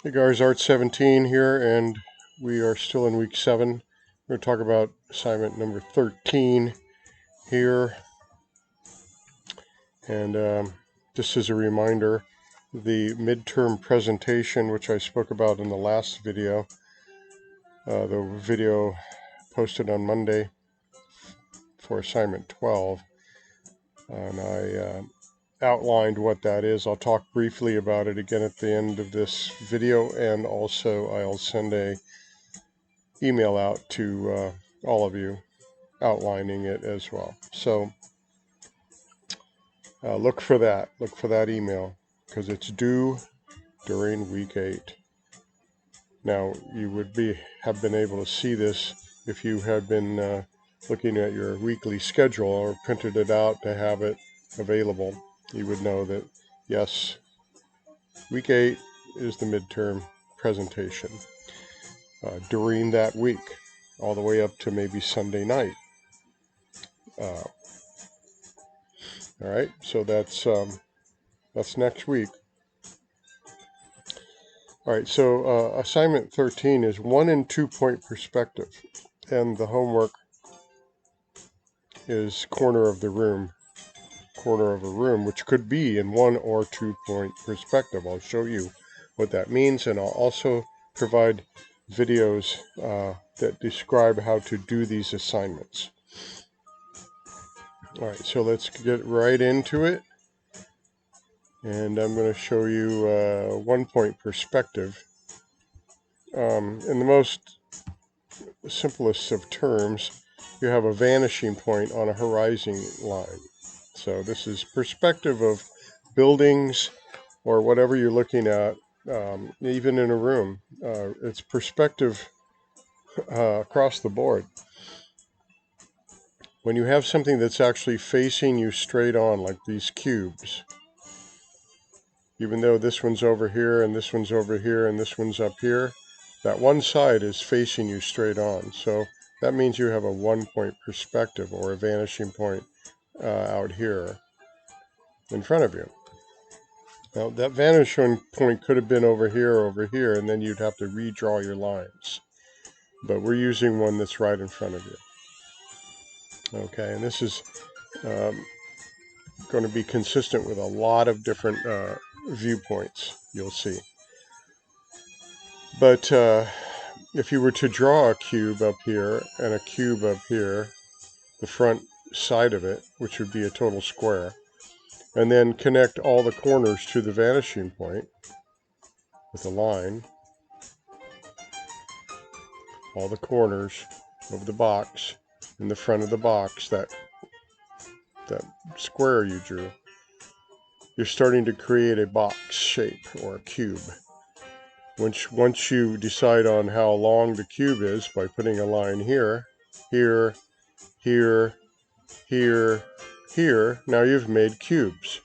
Hey guys, Art 17 here, and we are still in week 7. We're going to talk about assignment number 13 here. And just as a reminder, the midterm presentation, which I spoke about in the last video, the video posted on Monday for assignment 12, and I outlined what that is. I'll talk briefly about it again at the end of this video, and also I'll send a email out to all of you outlining it as well. So look for that. Look for that email because it's due during week 8. Now you would have been able to see this if you had been looking at your weekly schedule or printed it out to have it available. You would know that yes, week 8 is the midterm presentation during that week, all the way up to maybe Sunday night. All right, so that's next week. All right, so assignment 13 is 1 and 2 point perspective, and the homework is corner of a room, which could be in 1 or 2 point perspective. I'll show you what that means, and I'll also provide videos that describe how to do these assignments. All right, so let's get right into it. And I'm going to show you 1 point perspective. In the most simplest of terms, you have a vanishing point on a horizon line. So this is perspective of buildings or whatever you're looking at, even in a room. It's perspective across the board. When you have something that's actually facing you straight on, like these cubes, even though this one's over here and this one's over here and this one's up here, that one side is facing you straight on. So that means you have a 1 point perspective or a vanishing point out here in front of you. Now that vanishing point could have been over here, and then you'd have to redraw your lines. But we're using one that's right in front of you. Okay, and this is going to be consistent with a lot of different viewpoints, you'll see. But if you were to draw a cube up here and a cube up here, the front side of it, which would be a total square, and then connect all the corners to the vanishing point with a line, all the corners of the box in the front of the box, that square you drew, you're starting to create a box shape or a cube. Once you decide on how long the cube is by putting a line here, here, here, here, here, now you've made cubes.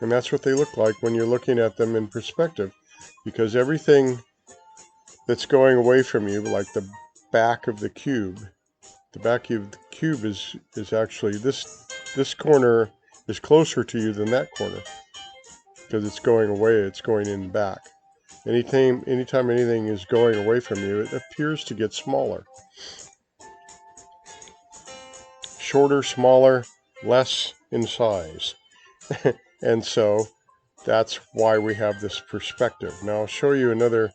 And that's what they look like when you're looking at them in perspective, because everything that's going away from you, like the back of the cube, the back of the cube is actually this corner is closer to you than that corner because it's going away, it's going in back. Anytime anything is going away from you, it appears to get smaller. Shorter, smaller, less in size. And so that's why we have this perspective. Now I'll show you another,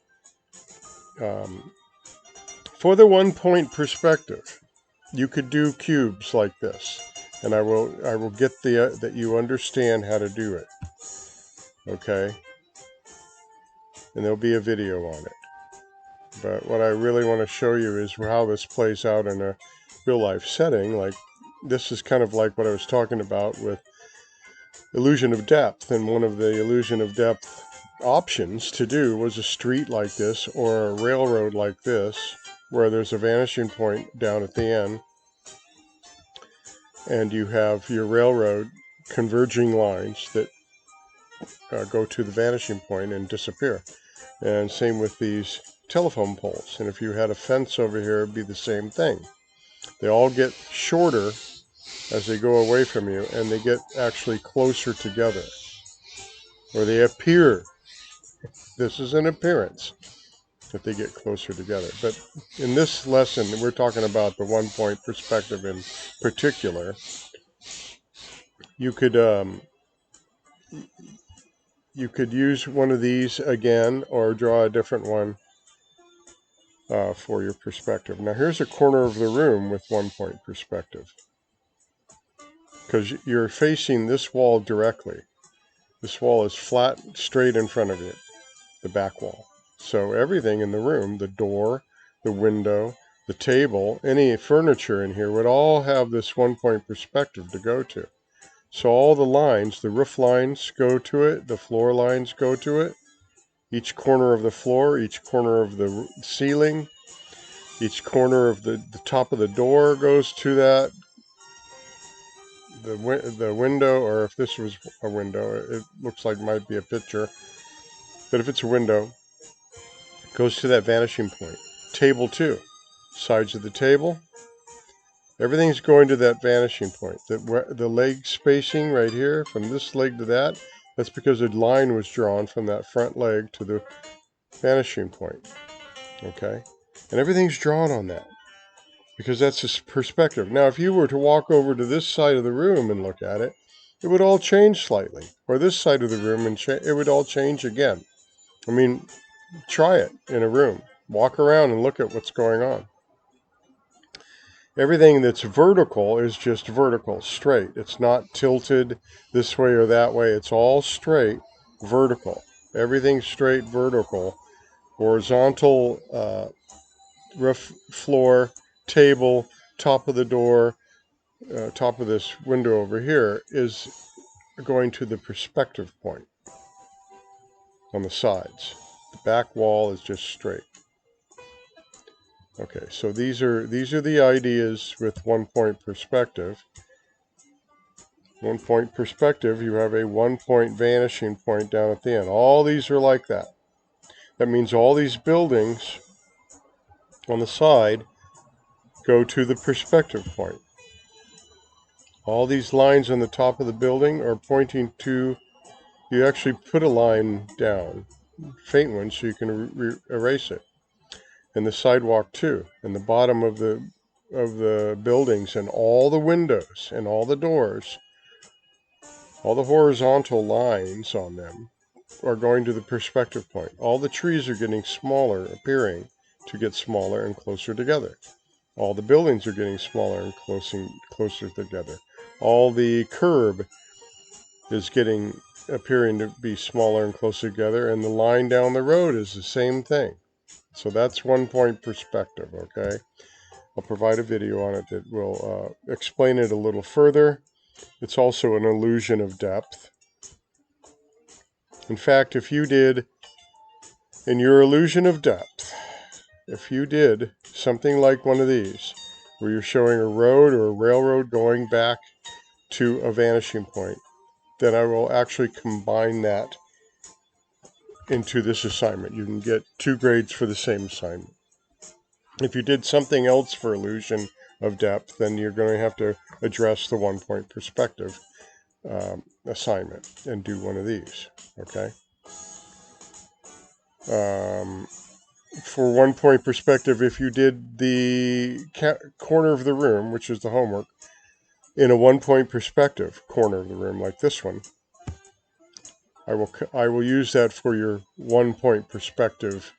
for the 1 point perspective, you could do cubes like this, and I will get that you understand how to do it. Okay? And there'll be a video on it. But what I really want to show you is how this plays out in a real life setting. Like this is kind of like what I was talking about with illusion of depth, and one of the illusion of depth options to do was a street like this or a railroad like this, where there's a vanishing point down at the end, and you have your railroad converging lines that go to the vanishing point and disappear. And same with these telephone poles. And if you had a fence over here, it'd be the same thing. They all get shorter as they go away from you, and they get actually closer together, or they appear This is an appearance that they get closer together. But in this lesson, we're talking about the 1-point perspective in particular. You could use one of these again, or draw a different one for your perspective. Now here's a corner of the room with 1-point perspective, because you're facing this wall directly. This wall is flat, straight in front of you, the back wall. So everything in the room, the door, the window, the table, any furniture in here would all have this 1-point perspective to go to. So all the lines, the roof lines go to it, the floor lines go to it, each corner of the floor, each corner of the ceiling, each corner of the top of the door goes to that. The window, or if this was a window, it looks like it might be a picture, but if it's a window, it goes to that vanishing point. Table too, sides of the table, everything's going to that vanishing point. The leg spacing right here, from this leg to that, that's because a line was drawn from that front leg to the vanishing point, okay? And everything's drawn on that, because that's a perspective. Now, if you were to walk over to this side of the room and look at it, it would all change slightly. Or this side of the room, and it would all change again. I mean, try it in a room. Walk around and look at what's going on. Everything that's vertical is just vertical, straight. It's not tilted this way or that way. It's all straight, vertical. Everything's straight, vertical. Horizontal, roof, floor, table, top of the door, top of this window over here is going to the perspective point on the sides. The back wall is just straight. Okay, so these are the ideas with 1-point perspective. 1-point perspective, you have a 1-point vanishing point down at the end. All these are like that. That means all these buildings on the side go to the perspective point. All these lines on the top of the building are pointing to, you actually put a line down, faint one, so you can erase it. And the sidewalk too, and the bottom of the buildings, and all the windows and all the doors, all the horizontal lines on them are going to the perspective point. All the trees are getting smaller, appearing to get smaller and closer together. All the buildings are getting smaller and closer together. All the curb is appearing to be smaller and closer together, and the line down the road is the same thing. So that's 1-point perspective, okay? I'll provide a video on it that will explain it a little further. It's also an illusion of depth. In fact, if you did, in your illusion of depth, if you did something like one of these, where you're showing a road or a railroad going back to a vanishing point, then I will actually combine that into this assignment. You can get 2 grades for the same assignment. If you did something else for illusion of depth, then you're going to have to address the 1-point perspective assignment and do one of these, okay? For 1-point perspective, if you did the corner of the room, which is the homework, in a 1-point perspective corner of the room, like this one, I will use that for your 1-point perspective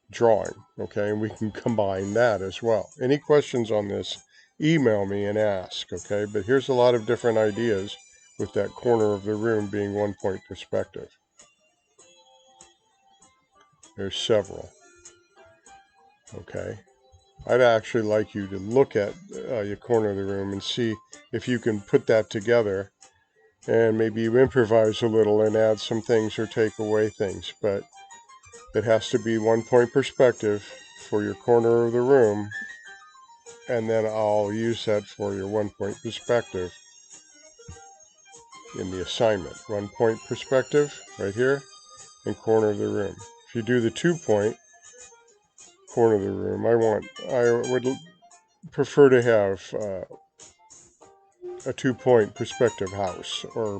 drawing, okay? And we can combine that as well. Any questions on this, email me and ask, okay? But here's a lot of different ideas with that corner of the room being 1-point perspective. There's several, okay? I'd actually like you to look at your corner of the room and see if you can put that together, and maybe you improvise a little and add some things or take away things, but it has to be 1-point perspective for your corner of the room, and then I'll use that for your 1-point perspective in the assignment. 1-point perspective right here and corner of the room. If you do the 2-point corner of the room, I would prefer to have a 2-point perspective house or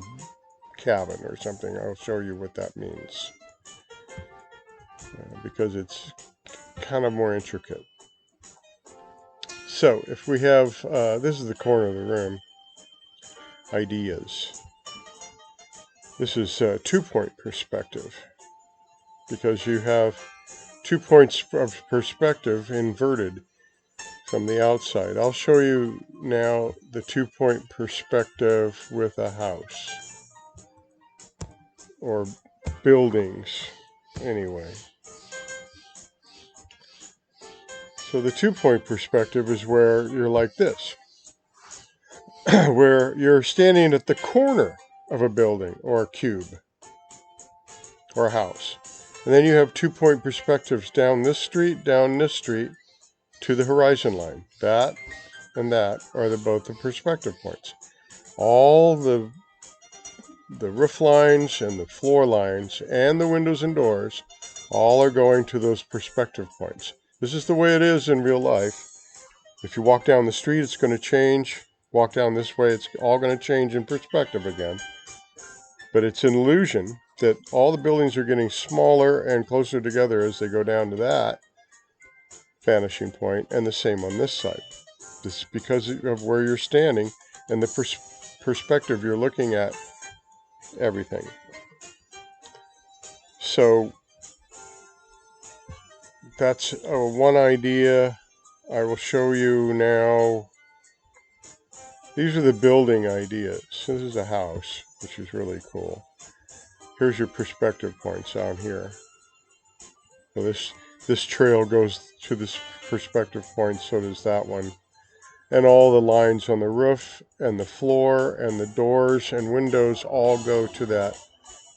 cabin or something. I'll show you what that means. because it's kind of more intricate. So if we have, this is the corner of the room, ideas. This is a 2-point perspective because you have 2 points of perspective inverted from the outside. I'll show you now the 2-point perspective with a house or buildings anyway. So the 2-point perspective is where you're like this, where you're standing at the corner of a building or a cube or a house. And then you have 2-point perspectives down this street to the horizon line. That and that are both the perspective points. All the roof lines and the floor lines and the windows and doors all are going to those perspective points. This is the way it is in real life. If you walk down the street, it's going to change. Walk down this way, it's all going to change in perspective again. But it's an illusion that all the buildings are getting smaller and closer together as they go down to that vanishing point, and the same on this side. This is because of where you're standing and the perspective you're looking at everything. So that's one idea. I will show you now. These are the building ideas. This is a house, which is really cool. Here's your perspective points down here. So this trail goes to this perspective point, so does that one. And all the lines on the roof and the floor and the doors and windows all go to that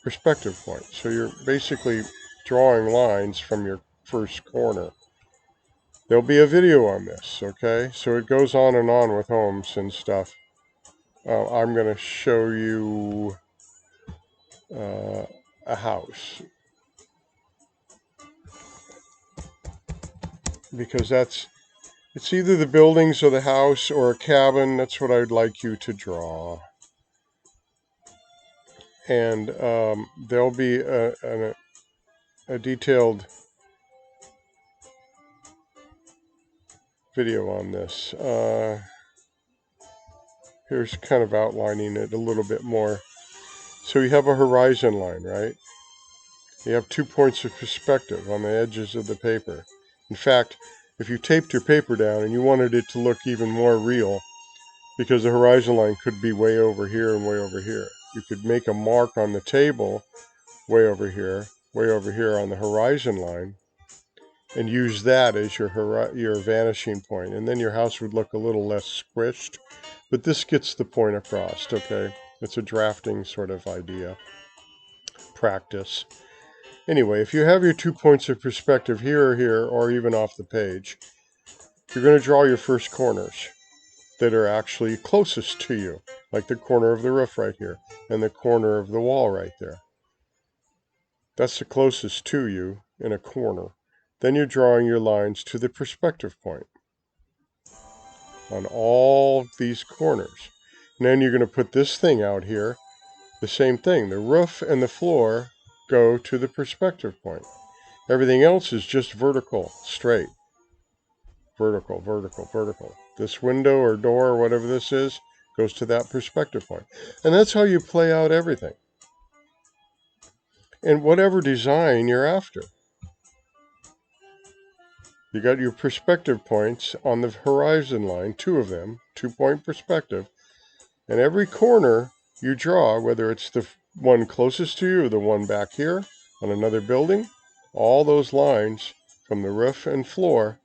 perspective point. So you're basically drawing lines from your first corner. There'll be a video on this, okay? So it goes on and on with homes and stuff. I'm going to show you a house, because it's either the buildings or the house or a cabin. That's what I'd like you to draw. And there'll be a detailed video on this. Here's kind of outlining it a little bit more. So you have a horizon line, right? You have 2 points of perspective on the edges of the paper. In fact, if you taped your paper down and you wanted it to look even more real, because the horizon line could be way over here and way over here, you could make a mark on the table way over here on the horizon line, and use that as your vanishing point. And then your house would look a little less squished. But this gets the point across, okay? It's a drafting sort of idea. Practice. Anyway, if you have your 2 points of perspective here or here, or even off the page, you're going to draw your first corners that are actually closest to you, like the corner of the roof right here, and the corner of the wall right there. That's the closest to you in a corner. Then you're drawing your lines to the perspective point on all these corners. And then you're going to put this thing out here, the same thing. The roof and the floor go to the perspective point. Everything else is just vertical, straight. Vertical, vertical, vertical. This window or door or whatever this is goes to that perspective point. And that's how you play out everything. And whatever design you're after. You got your perspective points on the horizon line, 2 of them, 2-point perspective. And every corner you draw, whether it's the one closest to you or the one back here on another building, all those lines from the roof and floor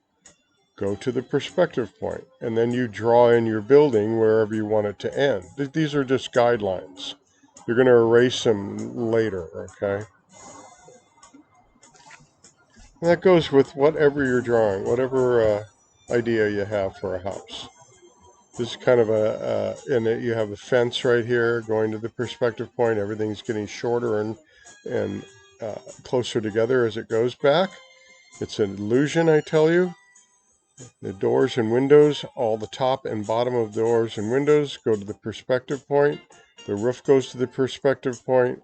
go to the perspective point. And then you draw in your building wherever you want it to end. These are just guidelines. You're going to erase them later, okay? And that goes with whatever you're drawing, whatever idea you have for a house. This is kind of and you have a fence right here going to the perspective point. Everything's getting shorter and closer together as it goes back. It's an illusion, I tell you. The doors and windows, all the top and bottom of doors and windows go to the perspective point. The roof goes to the perspective point.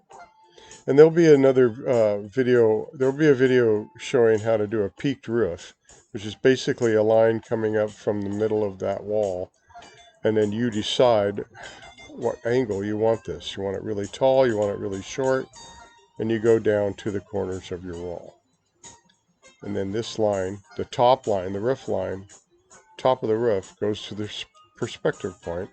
And there'll be another there'll be a video showing how to do a peaked roof, which is basically a line coming up from the middle of that wall. And then you decide what angle you want this. You want it really tall, you want it really short, and you go down to the corners of your wall. And then this line, the top line, the roof line, top of the roof goes to the perspective point.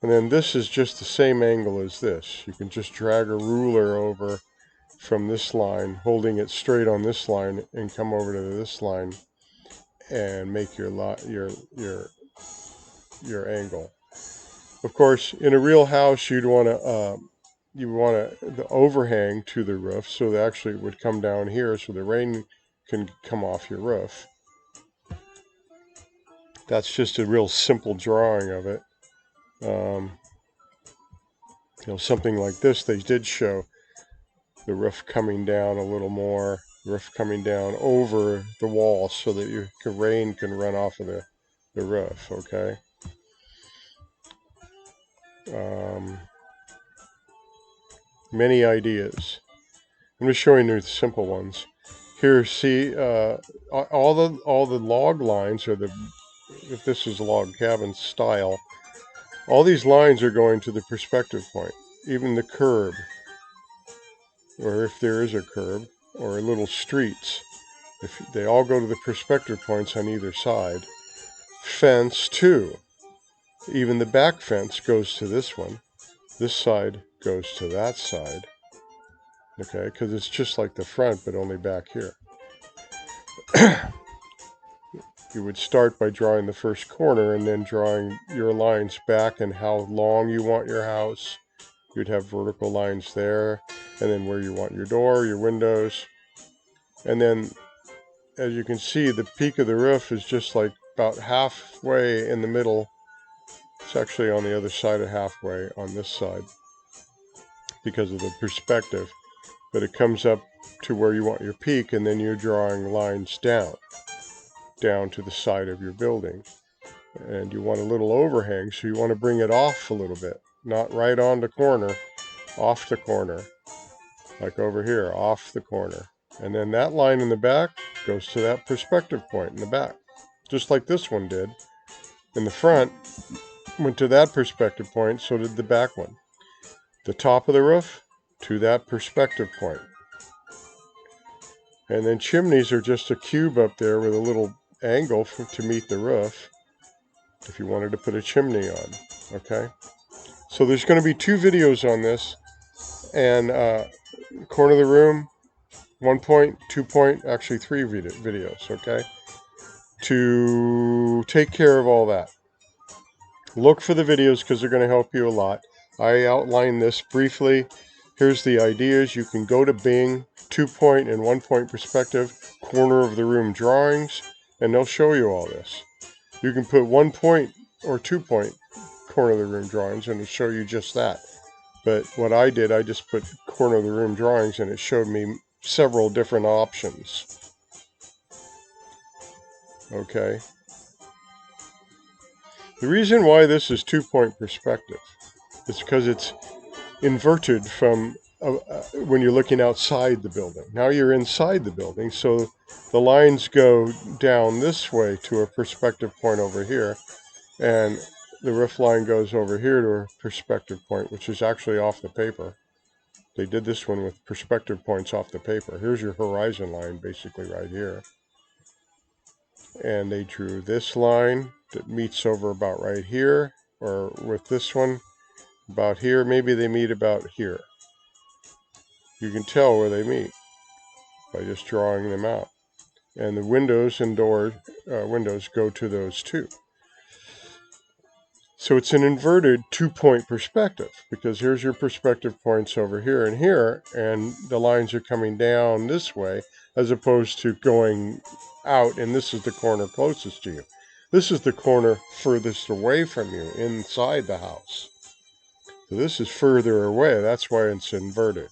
And then this is just the same angle as this. You can just drag a ruler over from this line, holding it straight on this line, and come over to this line and make your angle. Of course, in a real house, you'd want the overhang to the roof, so that actually it would come down here, so the rain can come off your roof. That's just a real simple drawing of it. Something like this, they did show the roof coming down a little more, roof coming down over the wall so that your rain can run off of the roof, okay? Many ideas. I'm just showing you the simple ones. Here, see, all the log lines, or if this is log cabin style, all these lines are going to the perspective point. Even the curb, or if there is a curb, or little streets, if they all go to the perspective points on either side. Fence too. Even the back fence goes to this one. This side goes to that side. Okay, because it's just like the front, but only back here. You would start by drawing the first corner and then drawing your lines back and how long you want your house. You'd have vertical lines there, and then where you want your door, your windows. And then, as you can see, the peak of the roof is just like about halfway in the middle. It's actually on the other side of halfway on this side because of the perspective. But it comes up to where you want your peak, and then you're drawing lines down to the side of your building. And you want a little overhang, so you want to bring it off a little bit. Not right on the corner, off the corner. Like over here, off the corner. And then that line in the back goes to that perspective point in the back. Just like this one did. In the front, went to that perspective point, so did the back one. The top of the roof to that perspective point. And then chimneys are just a cube up there with a little angle to meet the roof if you wanted to put a chimney on. Okay, so there's going to be 2 videos on this, and corner of the room, 1 point, 2 point, actually 3 videos, okay, to take care of all that. Look for the videos because they're going to help you a lot. I outlined this briefly. Here's the ideas. You can go to Bing, 2 point and 1 point perspective, corner of the room drawings, and they'll show you all this. You can put 1 point or 2 point corner of the room drawings and it'll show you just that. But what I did, I just put corner of the room drawings and it showed me several different options. Okay. The reason why this is 2 point perspective is because it's inverted from when you're looking outside the building. Now you're inside the building, so the lines go down this way to a perspective point over here, and the roof line goes over here to a perspective point, which is actually off the paper. They did this one with perspective points off the paper. Here's your horizon line, basically right here. And they drew this line that meets over about right here, or with this one about here. Maybe they meet about here. You can tell where they meet by just drawing them out. And the windows and windows go to those 2. So it's an inverted 2 point perspective, because here's your perspective points over here, and the lines are coming down this way as opposed to going out, and this is the corner closest to you. This is the corner furthest away from you inside the house. So this is further away. That's why it's inverted.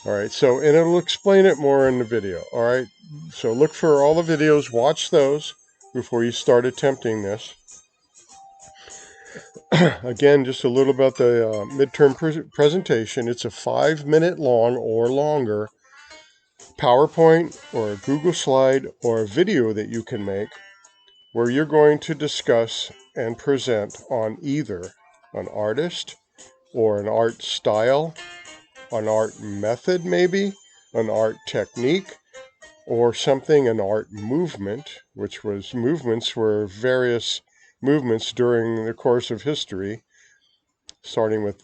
All right, so, and it'll explain it more in the video. All right, so look for all the videos, watch those before you start attempting this. Again, just a little about the midterm presentation. It's a 5-minute long or longer PowerPoint or a Google slide or a video that you can make where you're going to discuss and present on either an artist or an art style, an art method maybe, an art technique, or something, an art movement, which was movements were various movements during the course of history, starting with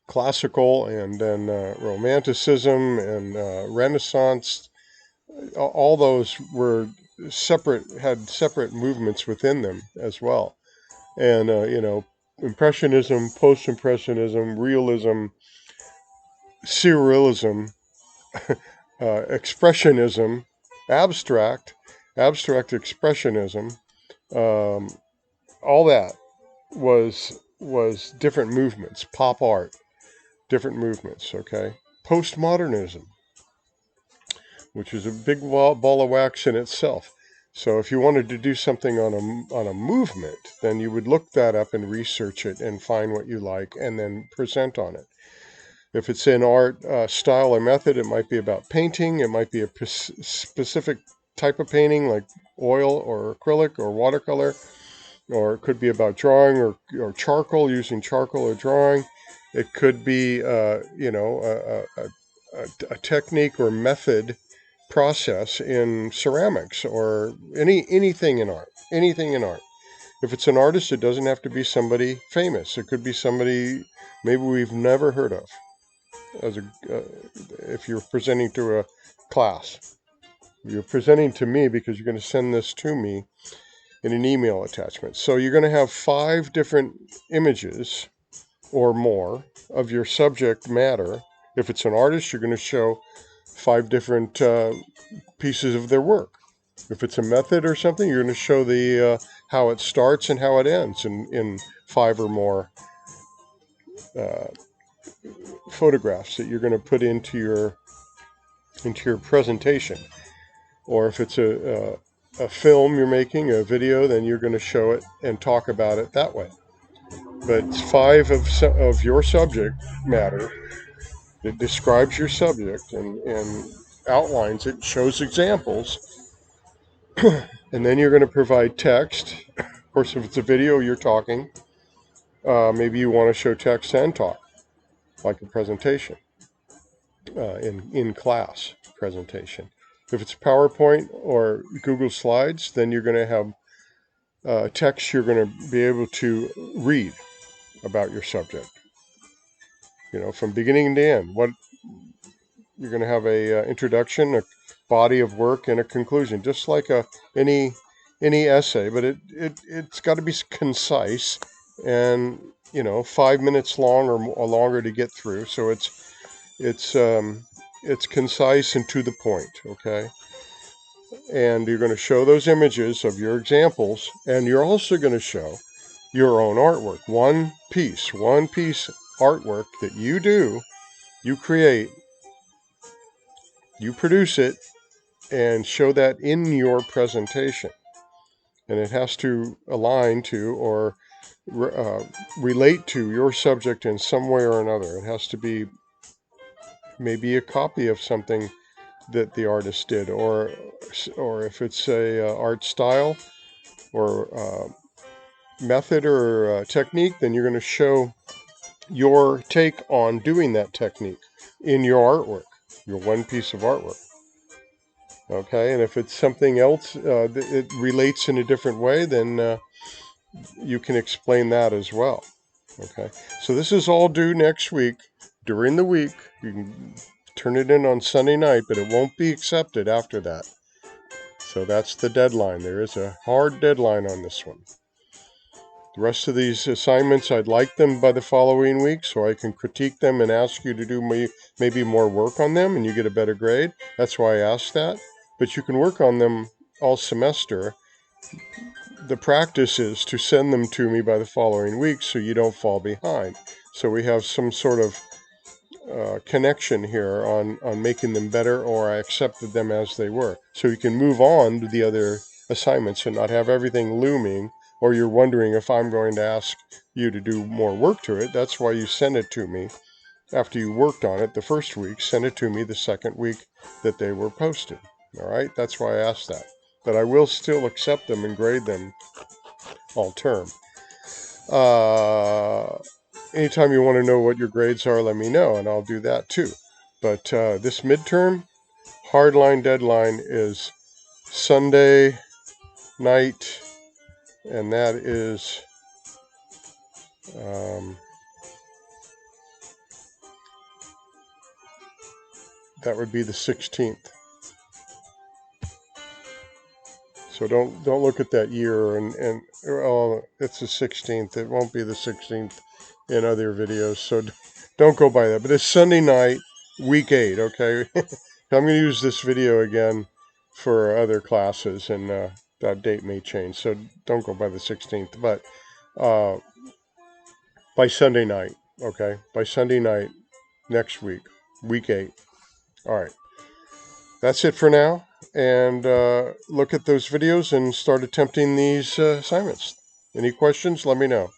classical and then romanticism and Renaissance. All those were separate, had separate movements within them as well. And, Impressionism, Post-Impressionism, Realism, Surrealism, Expressionism, Abstract, Abstract Expressionism, um, all that was different movements, pop art, different movements, okay? Postmodernism, which is a big ball of wax in itself. So if you wanted to do something on a movement, then you would look that up and research it and find what you like and then present on it. If it's in art style or method, it might be about painting. It might be a specific type of painting like oil or acrylic or watercolor, or it could be about drawing or charcoal, using charcoal or drawing. It could be, a technique or method process in ceramics or anything in art. Anything in art. If it's an artist, it doesn't have to be somebody famous. It could be somebody maybe we've never heard of. As a, if you're presenting to a class, you're presenting to me because you're going to send this to me in an email attachment. So you're going to have 5 different images or more of your subject matter. If it's an artist, you're going to show 5 different pieces of their work. If it's a method or something, you're going to show the how it starts and how it ends in 5 or more uh, photographs that you're going to put into your presentation. Or if it's a film you're making, a video, then you're going to show it and talk about it that way. But it's 5 of your subject matter that describes your subject and outlines it, shows examples, and then you're going to provide text. Of course, if it's a video, you're talking. Maybe you want to show text and talk, like a presentation in class presentation. If it's PowerPoint or Google Slides, then you're going to have text you're going to be able to read about your subject. From beginning to end. What you're going to have a introduction, a body of work, and a conclusion, just like any essay. But it's got to be concise and 5 minutes long or longer to get through. So it's concise and to the point. Okay. And you're going to show those images of your examples, and you're also going to show your own artwork. One piece artwork that you do, you create, you produce it, and show that in your presentation. And it has to align to or relate to your subject in some way or another. It has to be maybe a copy of something that the artist did, or if it's a art style or method or technique, then you're going to show your take on doing that technique in your artwork, your one piece of artwork. Okay, and if it's something else it relates in a different way, then you can explain that as well. Okay, so this is all due next week. During the week, you can turn it in on Sunday night, but it won't be accepted after that. So that's the deadline. There is a hard deadline on this one. The rest of these assignments, I'd like them by the following week so I can critique them and ask you to do maybe more work on them and you get a better grade. That's why I asked that. But you can work on them all semester. The practice is to send them to me by the following week so you don't fall behind. So we have some sort of connection here on making them better, or I accepted them as they were. So you can move on to the other assignments and not have everything looming, or you're wondering if I'm going to ask you to do more work to it. That's why you send it to me. After you worked on it the first week, send it to me the second week that they were posted. All right, that's why I asked that. But I will still accept them and grade them all term. Anytime you want to know what your grades are, let me know, and I'll do that too. But this midterm hardline deadline is Sunday night, and that is that would be the 16th. So don't look at that year and oh, it's the 16th. It won't be the 16th in other videos. So don't go by that. But it's Sunday night, week 8. Okay, I'm going to use this video again for other classes, and that date may change. So don't go by the 16th, but by Sunday night. Okay, by Sunday night next week, week 8. All right. That's it for now, and look at those videos and start attempting these assignments. Any questions, let me know.